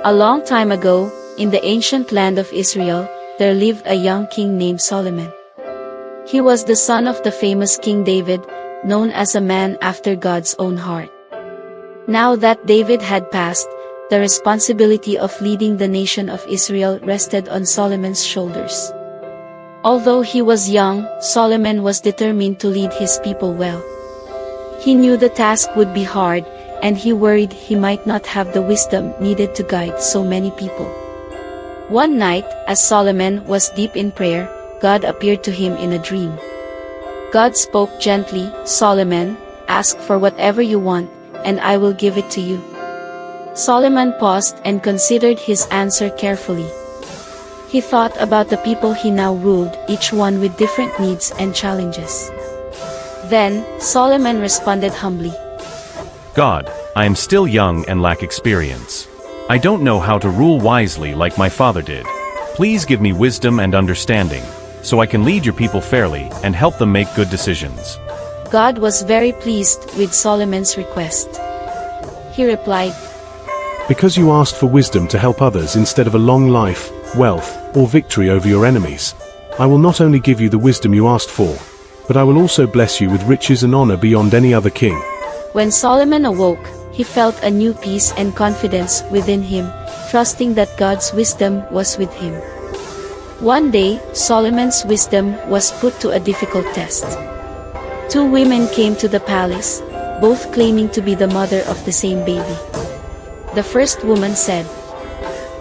A long time ago, in the ancient land of Israel, there lived a young king named Solomon. He was the son of the famous King David, known as a man after God's own heart. Now that David had passed, the responsibility of leading the nation of Israel rested on Solomon's shoulders. Although he was young, Solomon was determined to lead his people well. He knew the task would be hard, and he worried he might not have the wisdom needed to guide so many people. One night, as Solomon was deep in prayer, God appeared to him in a dream. God spoke gently, "Solomon, ask for whatever you want, and I will give it to you." Solomon paused and considered his answer carefully. He thought about the people he now ruled, each one with different needs and challenges. Then, Solomon responded humbly, God, I am still young and lack experience. I don't know how to rule wisely like my father did. Please give me wisdom and understanding, so I can lead your people fairly and help them make good decisions. God was very pleased with Solomon's request. He replied, Because you asked for wisdom to help others instead of a long life, wealth, or victory over your enemies, I will not only give you the wisdom you asked for, but I will also bless you with riches and honor beyond any other king. When Solomon awoke, he felt a new peace and confidence within him, trusting that God's wisdom was with him. One day, Solomon's wisdom was put to a difficult test. Two women came to the palace, both claiming to be the mother of the same baby. The first woman said,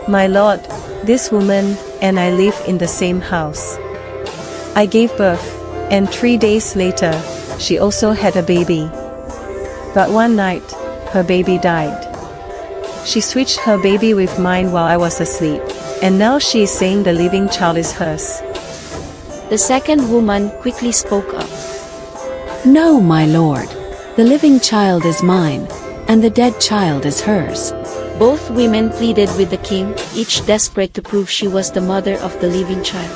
My lord, this woman and I live in the same house. I gave birth, and 3 days later, she also had a baby. But one night, her baby died. She switched her baby with mine while I was asleep, and now she is saying the living child is hers. The second woman quickly spoke up. No, my lord. The living child is mine, and the dead child is hers. Both women pleaded with the king, each desperate to prove she was the mother of the living child.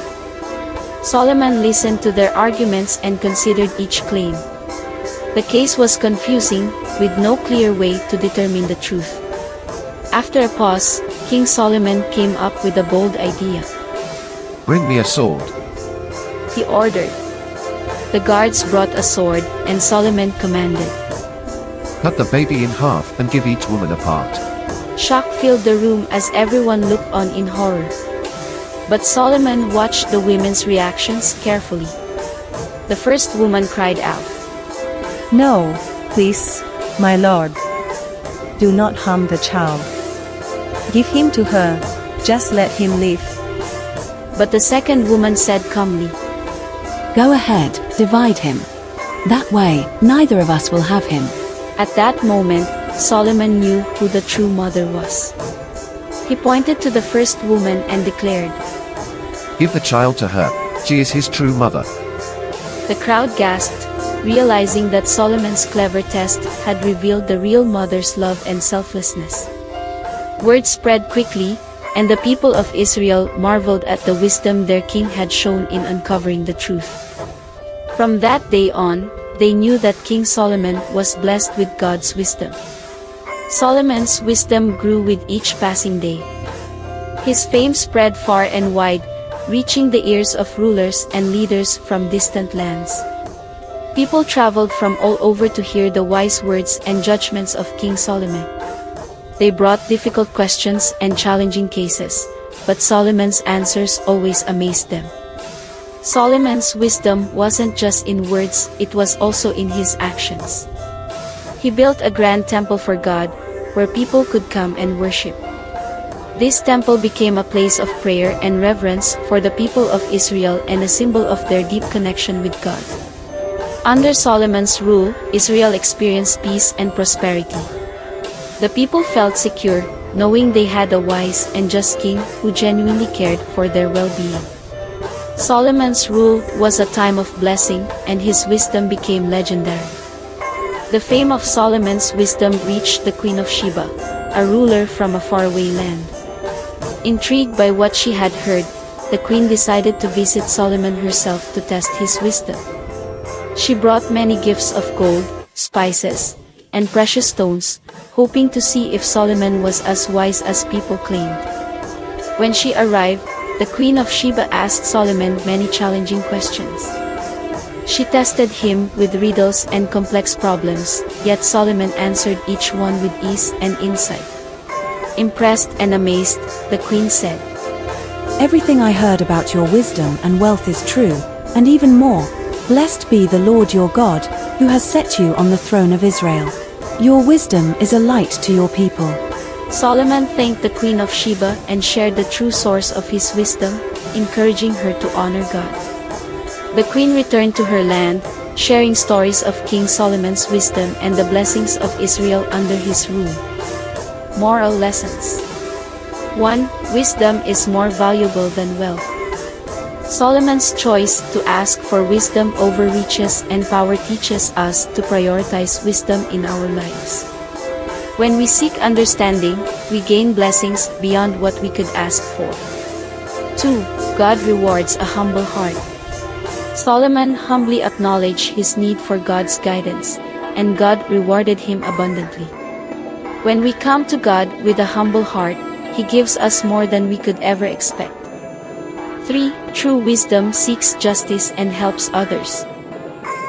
Solomon listened to their arguments and considered each claim. The case was confusing, with no clear way to determine the truth. After a pause, King Solomon came up with a bold idea. Bring me a sword. He ordered. The guards brought a sword, and Solomon commanded. Cut the baby in half and give each woman a part. Shock filled the room as everyone looked on in horror. But Solomon watched the women's reactions carefully. The first woman cried out, No, please, my lord. Do not harm the child. Give him to her, just let him live. But the second woman said calmly, Go ahead, divide him. That way, neither of us will have him. At that moment, Solomon knew who the true mother was. He pointed to the first woman and declared, Give the child to her, she is his true mother. The crowd gasped, realizing that Solomon's clever test had revealed the real mother's love and selflessness. Word spread quickly, and the people of Israel marveled at the wisdom their king had shown in uncovering the truth. From that day on, they knew that King Solomon was blessed with God's wisdom. Solomon's wisdom grew with each passing day. His fame spread far and wide, reaching the ears of rulers and leaders from distant lands. People traveled from all over to hear the wise words and judgments of King Solomon. They brought difficult questions and challenging cases, but Solomon's answers always amazed them. Solomon's wisdom wasn't just in words, it was also in his actions. He built a grand temple for God, where people could come and worship. This temple became a place of prayer and reverence for the people of Israel and a symbol of their deep connection with God. Under Solomon's rule, Israel experienced peace and prosperity. The people felt secure, knowing they had a wise and just king who genuinely cared for their well-being. Solomon's rule was a time of blessing, and his wisdom became legendary. The fame of Solomon's wisdom reached the Queen of Sheba, a ruler from a faraway land. Intrigued by what she had heard, the queen decided to visit Solomon herself to test his wisdom. She brought many gifts of gold, spices, and precious stones, hoping to see if Solomon was as wise as people claimed. When she arrived, the Queen of Sheba asked Solomon many challenging questions. She tested him with riddles and complex problems, yet Solomon answered each one with ease and insight. Impressed and amazed, the queen said, Everything I heard about your wisdom and wealth is true, and even more. Blessed be the Lord your God, who has set you on the throne of Israel. Your wisdom is a light to your people. Solomon thanked the Queen of Sheba and shared the true source of his wisdom, encouraging her to honor God. The queen returned to her land, sharing stories of King Solomon's wisdom and the blessings of Israel under his rule. Moral lessons. 1. Wisdom is more valuable than wealth. Solomon's choice to ask for wisdom over riches and power teaches us to prioritize wisdom in our lives. When we seek understanding, we gain blessings beyond what we could ask for. 2. God rewards a humble heart. Solomon humbly acknowledged his need for God's guidance, and God rewarded him abundantly. When we come to God with a humble heart, He gives us more than we could ever expect. 3. True wisdom seeks justice and helps others.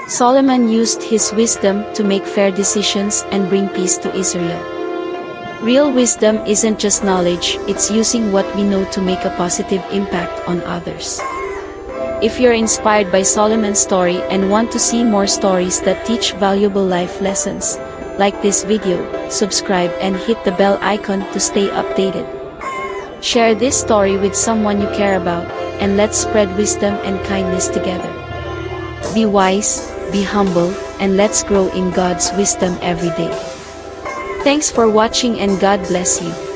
Solomon used his wisdom to make fair decisions and bring peace to Israel. Real wisdom isn't just knowledge, it's using what we know to make a positive impact on others. If you're inspired by Solomon's story and want to see more stories that teach valuable life lessons, like this video, subscribe and hit the bell icon to stay updated. Share this story with someone you care about, and let's spread wisdom and kindness together. Be wise, be humble, and let's grow in God's wisdom every day. Thanks for watching and God bless you.